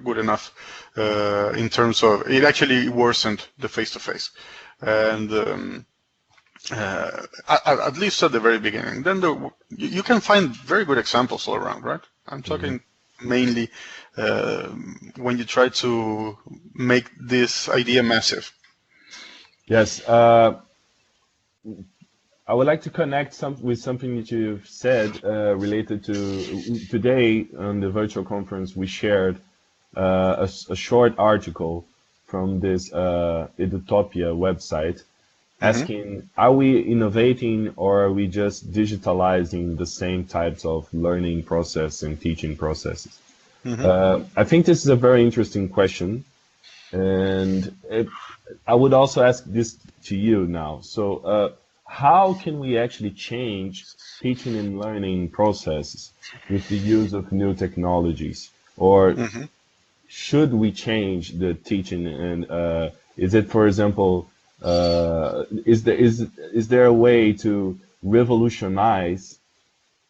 good enough in terms of, it actually worsened the face-to-face. And at least at the very beginning. Then you can find very good examples all around, right? I'm talking mainly when you try to make this idea massive. Yes. I would like to connect with something that you've said related to today on the virtual conference. We shared a short article from this Edutopia website asking, are we innovating or are we just digitalizing the same types of learning process and teaching processes? I think this is a very interesting question, and I would also ask this to you now. So how can we actually change teaching and learning processes with the use of new technologies? Or should we change the teaching? And is it, for example, is there a way to revolutionize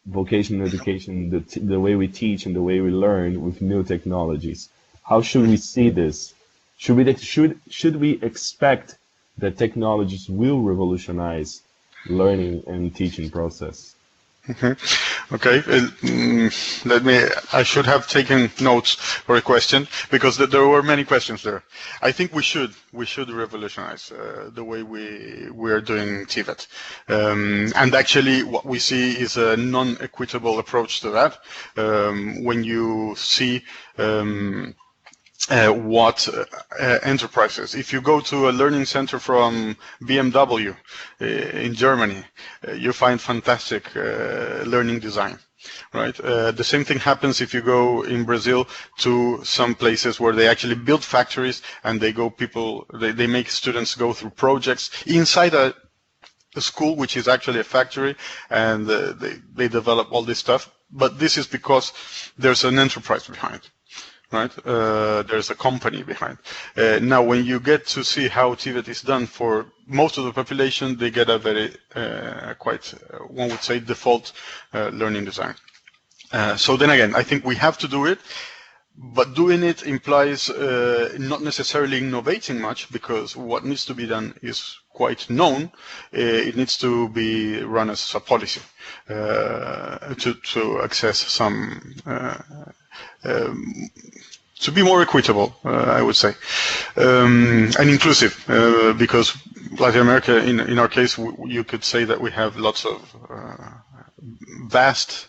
vocational education, the way we teach and the way we learn with new technologies? How should we see this? Should we expect that technologies will revolutionize learning and teaching process? Okay, I should have taken notes for a question, because there were many questions there. I think we should revolutionize the way we are doing TVET. And actually what we see is a non-equitable approach to that. When you see what enterprises, if you go to a learning center from BMW in Germany, you find fantastic learning design, right? The same thing happens if you go in Brazil to some places where they actually build factories and they make students go through projects inside a school, which is actually a factory, and they develop all this stuff. But this is because there's an enterprise behind. Right? There's a company behind. Now, when you get to see how TVET is done for most of the population, they get a very, one would say, default learning design. So then again, I think we have to do it, but doing it implies not necessarily innovating much, because what needs to be done is quite known. It needs to be run as a policy to access some to be more equitable, I would say, and inclusive, because Latin America, in our case, you could say that we have lots of vast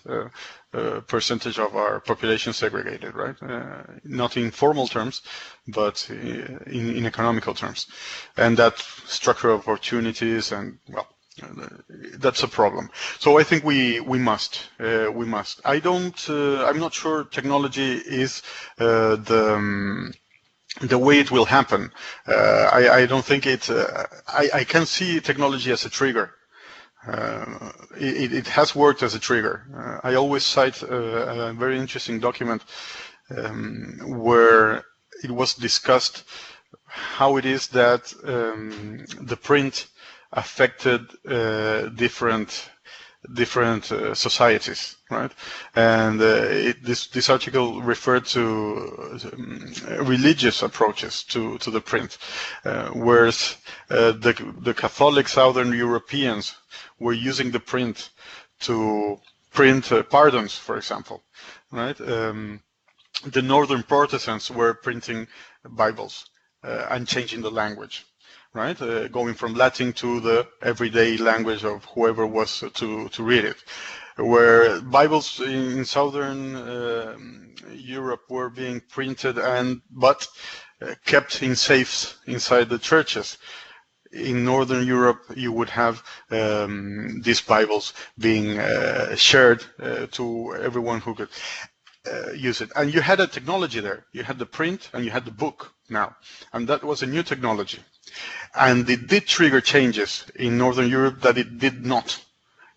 percentage of our population segregated, right? Not in formal terms, but in economical terms, and that structure of opportunities, and well, that's a problem. So I think we must. I'm not sure technology is the way it will happen. I don't think it. I can see technology as a trigger. It has worked as a trigger. I always cite a very interesting document where it was discussed how it is that the print affected different societies, right? And this article referred to religious approaches to the print, whereas the Catholic Southern Europeans were using the print to print pardons, for example, right? The Northern Protestants were printing Bibles and changing the language. Right, going from Latin to the everyday language of whoever was to read it. Where Bibles in Southern Europe were being printed but kept in safes inside the churches. In Northern Europe, you would have these Bibles being shared to everyone who could use it. And you had a technology there. You had the print and you had the book now. And that was a new technology. And it did trigger changes in Northern Europe that it did not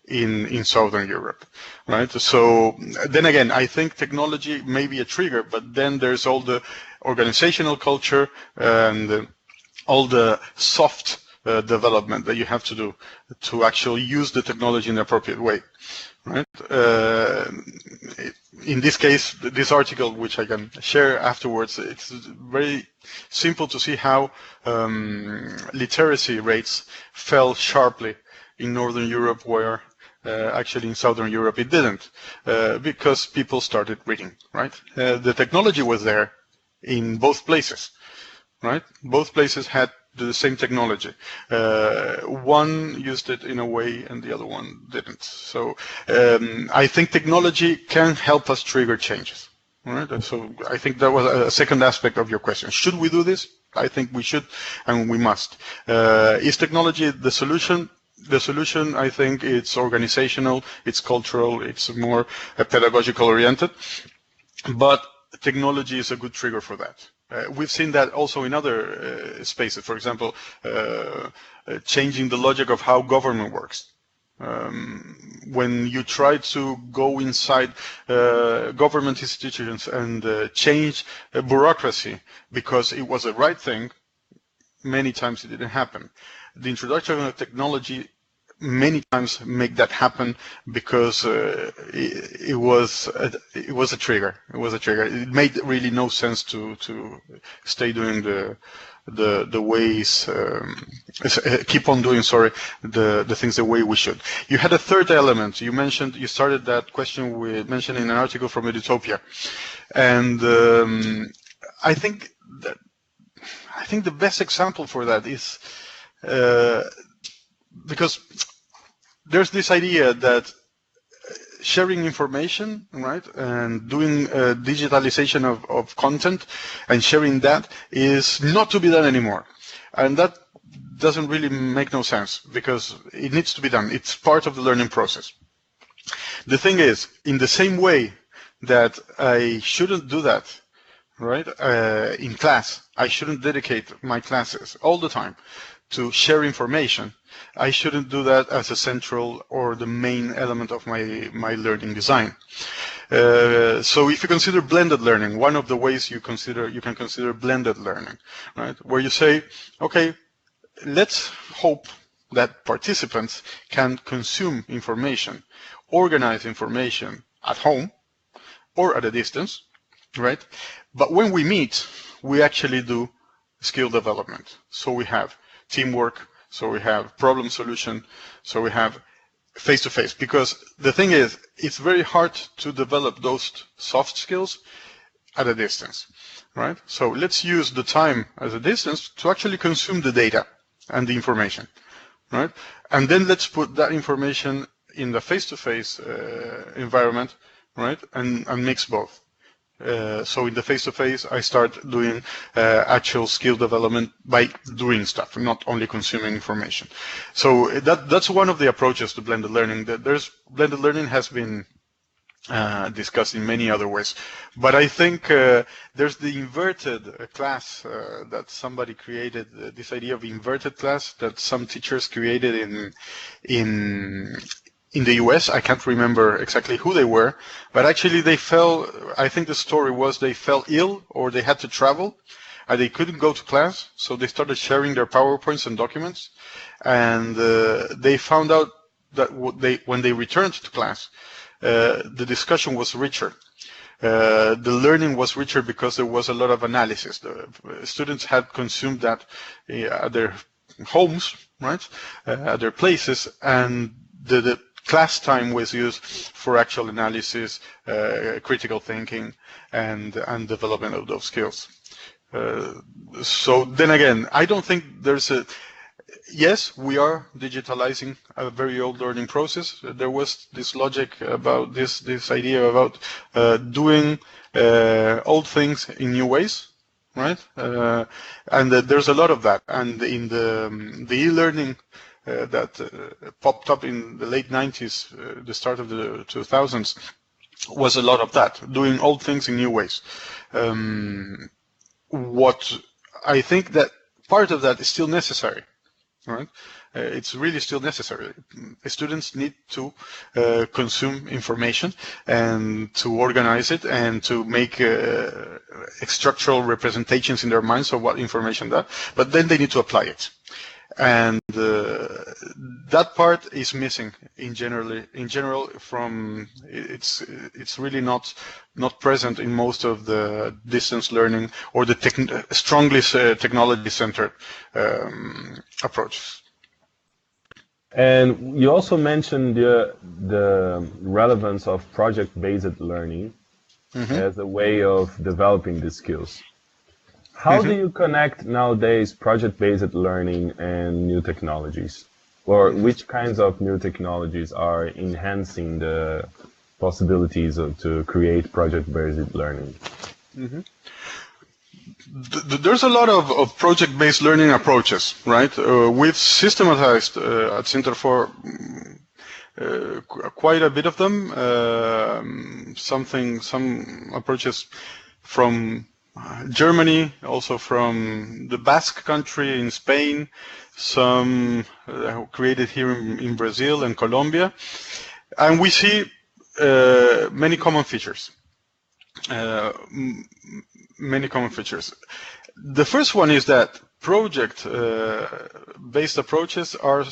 in Southern Europe, right? So then again, I think technology may be a trigger, but then there's all the organizational culture and all the soft development that you have to do to actually use the technology in the appropriate way. Right. In this case, this article, which I can share afterwards, it's very simple to see how literacy rates fell sharply in Northern Europe, where actually in Southern Europe it didn't, because people started reading. Right. The technology was there in both places. Right. Both places had the same technology. One used it in a way and the other one didn't. So I think technology can help us trigger changes. All right? So I think that was a second aspect of your question. Should we do this? I think we should and we must. Is technology the solution? The solution, I think, it's organizational, it's cultural, it's more pedagogical oriented, but technology is a good trigger for that. We've seen that also in other spaces. For example, changing the logic of how government works. When you try to go inside government institutions and change bureaucracy because it was the right thing, many times it didn't happen. The introduction of technology many times make that happen because it was a trigger. It was a trigger. It made really no sense to stay doing the ways, keep on doing, the things the way we should. You had a third element. You started that question with mentioning an article from Edutopia, and I think the best example for that is because there's this idea that sharing information, right, and doing digitalization of content and sharing that is not to be done anymore. And that doesn't really make no sense because it needs to be done. It's part of the learning process. The thing is, in the same way that I shouldn't do that, right, in class, I shouldn't dedicate my classes all the time to share information. I shouldn't do that as a central or the main element of my learning design. So if you consider blended learning, one of the ways you can consider blended learning, right? Where you say, okay, let's hope that participants can consume information, organize information at home or at a distance, right? But when we meet, we actually do skill development. So we have teamwork, so we have problem solution, so we have face-to-face. Because the thing is, it's very hard to develop those soft skills at a distance, right? So let's use the time as a distance to actually consume the data and the information, right? And then let's put that information in the face-to-face environment, right? And mix both. So in the face-to-face, I start doing actual skill development by doing stuff, not only consuming information. So that's one of the approaches to blended learning. Blended learning has been discussed in many other ways, but I think there's the inverted class that somebody created. This idea of inverted class that some teachers created in the US. I can't remember exactly who they were, but actually they fell, I think the story was they fell ill or they had to travel and they couldn't go to class, so they started sharing their PowerPoints and documents, and they found out that when they returned to class, the discussion was richer. The learning was richer because there was a lot of analysis. The students had consumed that at their homes, right, at their places, and the class time was used for actual analysis, critical thinking, and development of those skills. So then again, I don't think there's a... Yes, we are digitalizing a very old learning process. There was this logic about this idea about doing old things in new ways, right? And there's a lot of that. And in the e-learning that popped up in the late 90s, the start of the 2000s, was a lot of that, doing old things in new ways. What I think that part of that is still necessary, right? It's really still necessary. Students need to consume information and to organize it and to make structural representations in their minds of what information does, but then they need to apply it. And that part is missing in general from it's really not present in most of the distance learning or the strongly technology-centered approaches. And you also mentioned the relevance of project-based learning as a way of developing the skills. How do you connect nowadays project-based learning and new technologies? Or which kinds of new technologies are enhancing the possibilities to create project-based learning? There's a lot of project-based learning approaches, right? We've systematized at CINTERFOR quite a bit of them. Some approaches from Germany, also from the Basque country in Spain, some created here in Brazil and Colombia, and we see many common features. The first one is that project-based approaches are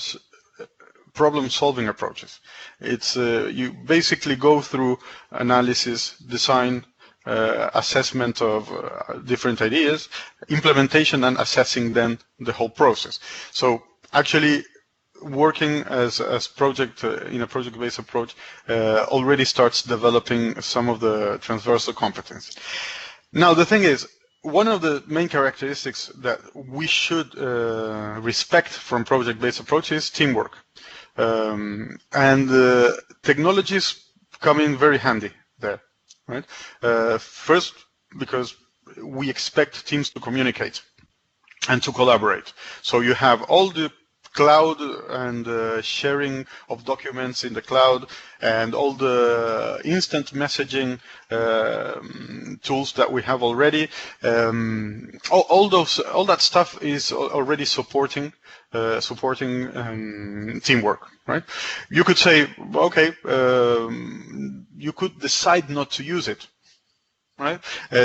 problem-solving approaches. It's you basically go through analysis, design, assessment of different ideas, implementation, and assessing then the whole process. So actually working as project in a project-based approach already starts developing some of the transversal competencies. Now the thing is, one of the main characteristics that we should respect from project-based approaches is teamwork, and technologies come in very handy there. Right? First, because we expect teams to communicate and to collaborate. So you have all the cloud and sharing of documents in the cloud and all the instant messaging tools that we have already. All that stuff is already supporting teamwork, right? You could say, okay, you could decide not to use it, right?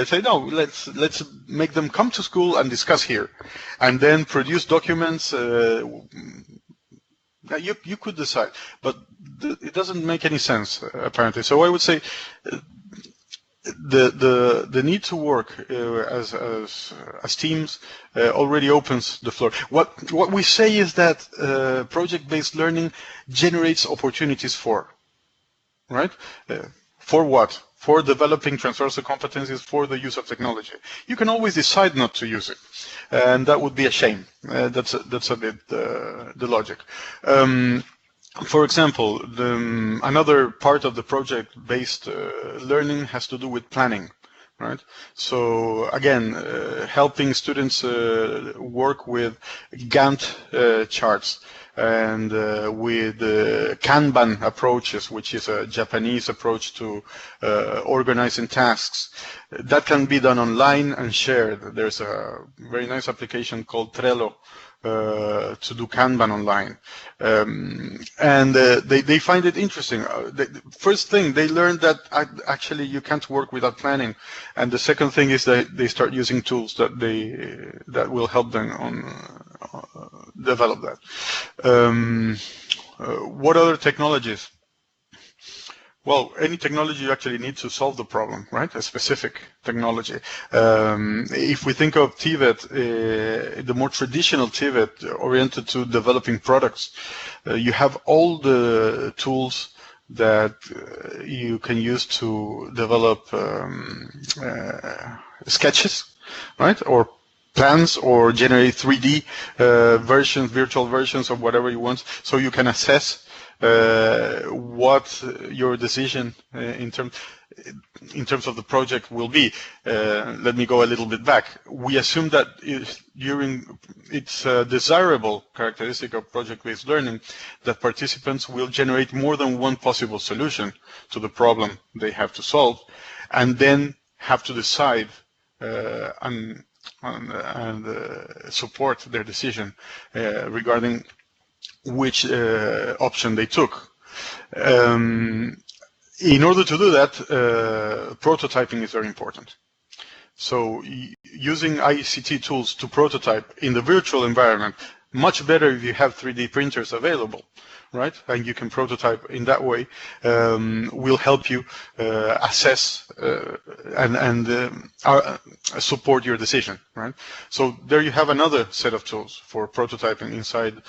Say no, let's make them come to school and discuss here, and then produce documents. You could decide, but it doesn't make any sense apparently. So I would say the need to work as teams already opens the floor. What we say is that project-based learning generates opportunities for, right? For what? For developing transversal competencies, for the use of technology. You can always decide not to use it, and that would be a shame. That's a bit the logic. For example, another part of the project-based learning has to do with planning, right? So again, helping students work with Gantt charts and with Kanban approaches, which is a Japanese approach to organizing tasks. That can be done online and shared. There's a very nice application called Trello to do Kanban online. And they find it interesting. The first thing, they learned that actually you can't work without planning. And the second thing is that they start using tools that will help them develop that. What other technologies? Well, any technology you actually need to solve the problem, right? A specific technology. If we think of TVET, the more traditional TVET oriented to developing products, you have all the tools that you can use to develop sketches, right? Or plans, or generate 3D versions, virtual versions of whatever you want, so you can assess what your decision in terms of the project will be. Let me go a little bit back. We assume that it's a desirable characteristic of project-based learning that participants will generate more than one possible solution to the problem they have to solve, and then have to decide and support their decision regarding which option they took. In order to do that, prototyping is very important. So using ICT tools to prototype in the virtual environment Much better if you have 3D printers available, right? And you can prototype in that way. Will help you assess and support your decision, right? So there you have another set of tools for prototyping inside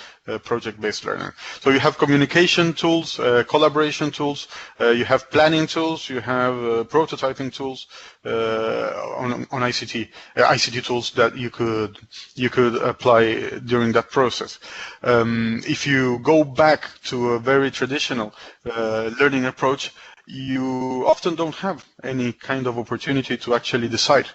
project-based learning. So you have communication tools, collaboration tools, you have planning tools, you have prototyping tools on ICT, ICT tools that you could apply during that process. If you go back to a very traditional learning approach, you often don't have any kind of opportunity to actually decide.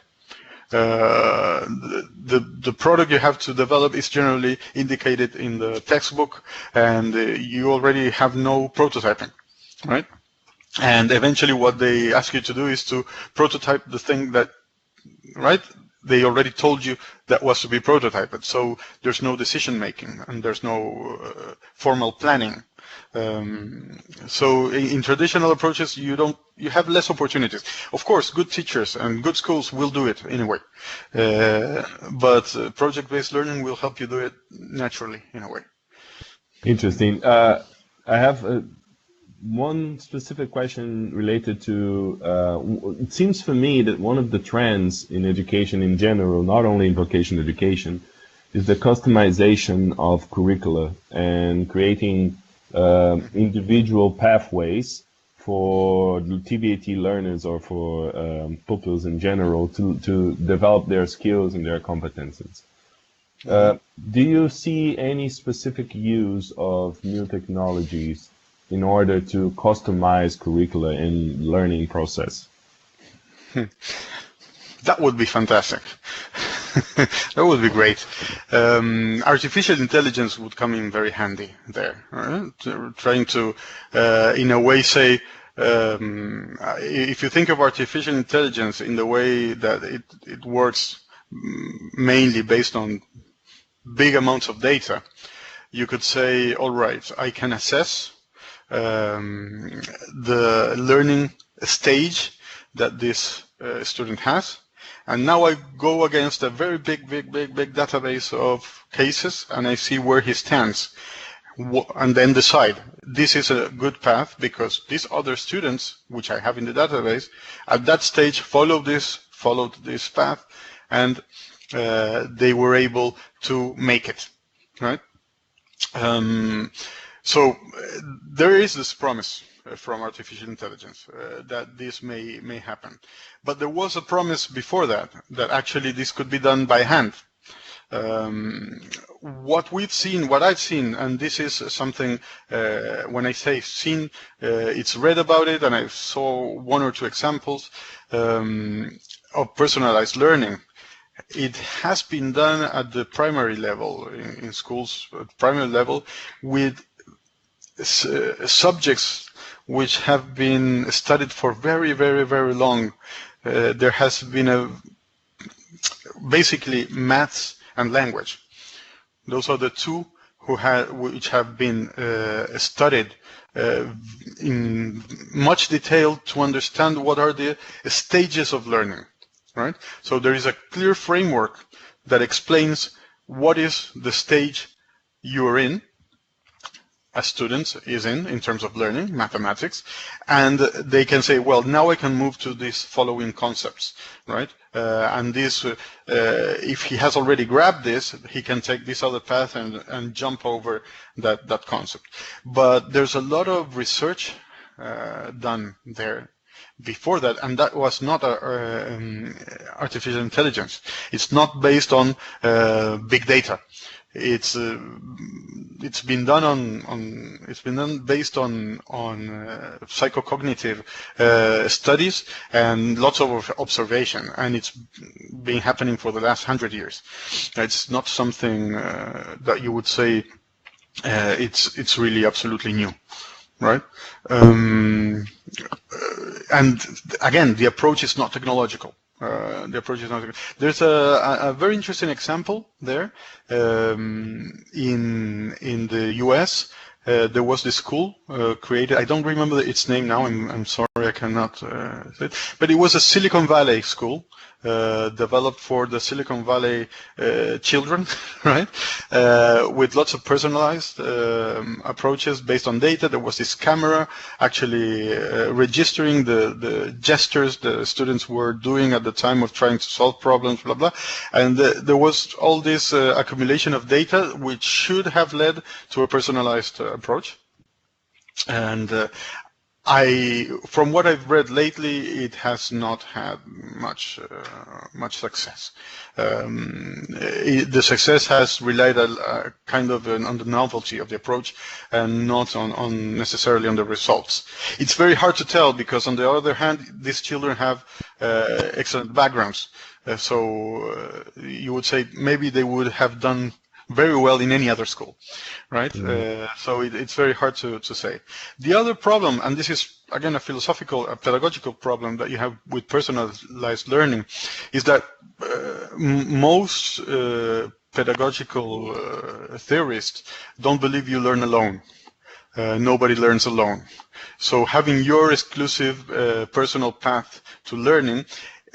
The product you have to develop is generally indicated in the textbook, and you already have no prototyping, right? And eventually what they ask you to do is to prototype the thing that, right, they already told you that was to be prototyped. So there's no decision making and there's no formal planning. So in traditional approaches, you have less opportunities. Of course, good teachers and good schools will do it anyway, but project-based learning will help you do it naturally in a way. Interesting. I have one specific question related to, it seems for me that one of the trends in education in general, not only in vocational education, is the customization of curricula and creating individual pathways for TVET learners or for pupils in general to develop their skills and their competences. Do you see any specific use of new technologies in order to customize curricula in learning process? That would be fantastic. That would be great. Artificial intelligence would come in very handy there. Right? Trying to, in a way, say, if you think of artificial intelligence in the way that it works mainly based on big amounts of data, you could say, all right, I can assess the learning stage that this student has, and now I go against a very big database of cases and I see where he stands, and then decide this is a good path because these other students which I have in the database at that stage followed this path, and they were able to make it, right? So there is this promise from artificial intelligence that this may happen. But there was a promise before that actually this could be done by hand. What I've seen, and this is something, when I say seen, it's read about it, and I saw one or two examples of personalized learning. It has been done at the primary level, in schools, at primary level, with subjects which have been studied for very long. There has been basically maths and language. Those are the two which have been studied in much detail to understand what are the stages of learning, right? So there is a clear framework that explains what is the stage you're in, a student is in terms of learning mathematics, and they can say, well, now I can move to these following concepts, right? And this, if he has already grabbed this, he can take this other path and jump over that concept. But there's a lot of research done there before that, and that was not artificial intelligence. It's not based on big data. It's been done based on psychocognitive studies and lots of observation, and it's been happening for the last 100 years. It's not something that you would say it's really absolutely new, right? And again, the approach is not technological. There's a very interesting example there. In the US, there was this school created. I don't remember its name now. I'm sorry. I cannot say it. But it was a Silicon Valley school, developed for the Silicon Valley children, right? With lots of personalized approaches based on data. There was this camera actually registering the gestures the students were doing at the time of trying to solve problems, blah, blah. And there was all this accumulation of data which should have led to a personalized approach. And from what I've read lately, it has not had much success. The success has relied kind of on the novelty of the approach and not on necessarily on the results. It's very hard to tell because, on the other hand, these children have excellent backgrounds. So you would say maybe they would have done very well in any other school, right? So it's very hard to say. The other problem, and this is again a pedagogical problem that you have with personalized learning, is that most pedagogical theorists don't believe you learn alone. Nobody learns alone. So having your exclusive personal path to learning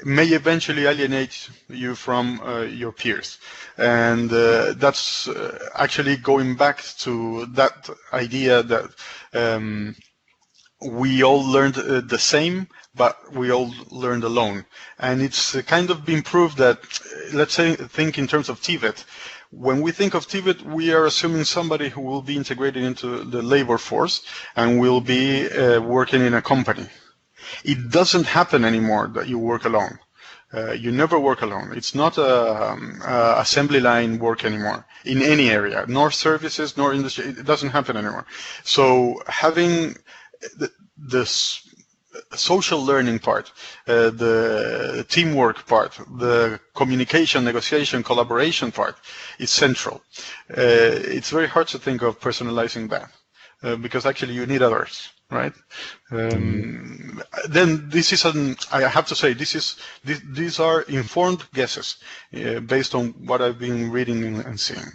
may eventually alienate you from your peers. And that's actually going back to that idea that we all learned the same, but we all learned alone. And it's kind of been proved that, let's say, think in terms of TVET. When we think of TVET, we are assuming somebody who will be integrated into the labor force and will be working in a company. It doesn't happen anymore that you work alone. You never work alone. It's not assembly line work anymore in any area, nor services, nor industry. It doesn't happen anymore. So having the social learning part, the teamwork part, the communication, negotiation, collaboration part is central. It's very hard to think of personalizing that because actually you need others. Right. Then this is I have to say these are informed guesses based on what I've been reading and seeing.